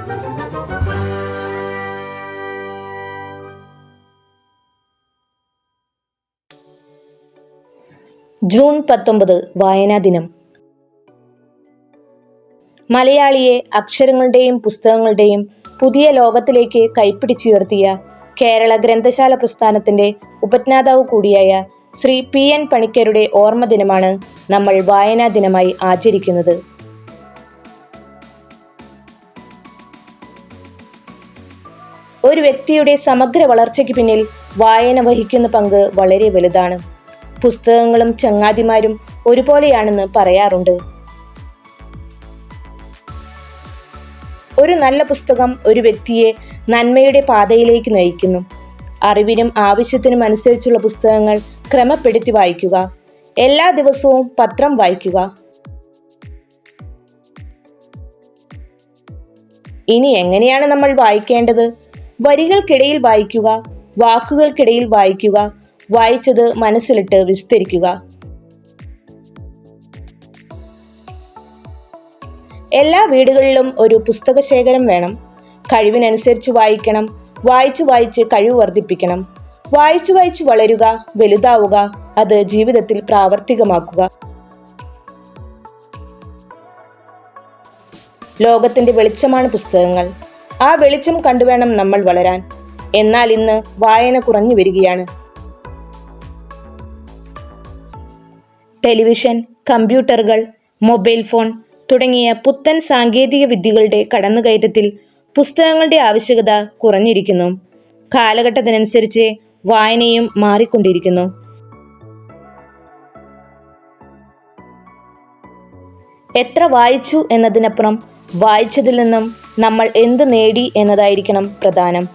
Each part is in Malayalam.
ജൂൺ 19 വായനാ ദിനം. മലയാളിയെ അക്ഷരങ്ങളുടെയും പുസ്തകങ്ങളുടെയും പുതിയ ലോകത്തിലേക്ക് കൈപ്പിടിച്ചുയർത്തിയ കേരള ഗ്രന്ഥശാല പ്രസ്ഥാനത്തിന്റെ ഉപജ്ഞാതാവ് കൂടിയായ ശ്രീ PN പണിക്കരുടെ ഓർമ്മ ദിനമാണ് നമ്മൾ വായനാ ദിനമായി ആചരിക്കുന്നത്. ഒരു വ്യക്തിയുടെ സമഗ്ര വളർച്ചയ്ക്ക് പിന്നിൽ വായന വഹിക്കുന്ന പങ്ക് വളരെ വലുതാണ്. പുസ്തകങ്ങളും ചങ്ങാതിമാരും ഒരുപോലെയാണെന്ന് പറയാറുണ്ട്. ഒരു നല്ല പുസ്തകം ഒരു വ്യക്തിയെ നന്മയുടെ പാതയിലേക്ക് നയിക്കുന്നു. അറിവിനും ആവശ്യത്തിനും അനുസരിച്ചുള്ള പുസ്തകങ്ങൾ ക്രമപ്പെടുത്തി വായിക്കുക. എല്ലാ ദിവസവും പത്രം വായിക്കുക. ഇനി എങ്ങനെയാണ് നമ്മൾ വായിക്കേണ്ടത്? വരികൾക്കിടയിൽ വായിക്കുക, വാക്കുകൾക്കിടയിൽ വായിക്കുക, വായിച്ചത് മനസ്സിലിട്ട് വിസ്തരിക്കുക. എല്ലാ വീടുകളിലും ഒരു പുസ്തക ശേഖരം വേണം. കഴിവിനനുസരിച്ച് വായിക്കണം. വായിച്ചു വായിച്ച് കഴിവ് വർദ്ധിപ്പിക്കണം. വായിച്ചു വായിച്ചു വളരുക, വലുതാവുക, അത് ജീവിതത്തിൽ പ്രാവർത്തികമാക്കുക. ലോകത്തിന്റെ വെളിച്ചമാണ് പുസ്തകങ്ങൾ. ആ വെളിച്ചം കണ്ടുവേണം നമ്മൾ വളരാൻ. എന്നാൽ ഇന്ന് വായന കുറഞ്ഞു വരികയാണ്. ടെലിവിഷൻ, കമ്പ്യൂട്ടറുകൾ, മൊബൈൽ ഫോൺ തുടങ്ങിയ പുത്തൻ സാങ്കേതിക വിദ്യകളുടെ കടന്നുകയറ്റത്തിൽ പുസ്തകങ്ങളുടെ ആവശ്യകത കുറഞ്ഞിരിക്കുന്നു. കാലഘട്ടത്തിനനുസരിച്ച് വായനയും മാറിക്കൊണ്ടിരിക്കുന്നു. എത്ര വായിച്ചു എന്നതിനപ്പുറം വായിച്ചതിൽ നിന്നും നമ്മൾ എന്ത് നേടി എന്നതായിരിക്കണം പ്രധാനം.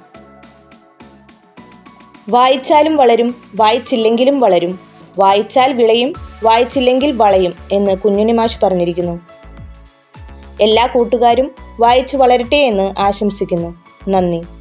വായിച്ചാലും വളരും, വായിച്ചില്ലെങ്കിലും വളരും. വായിച്ചാൽ വിളയും, വായിച്ചില്ലെങ്കിൽ വളയും എന്ന് കുഞ്ഞുണ്ണി മാഷ് പറഞ്ഞിരിക്കുന്നു. എല്ലാ കൂട്ടുകാരും വായിച്ചു വളരട്ടെ എന്ന് ആശംസിക്കുന്നു. നന്ദി.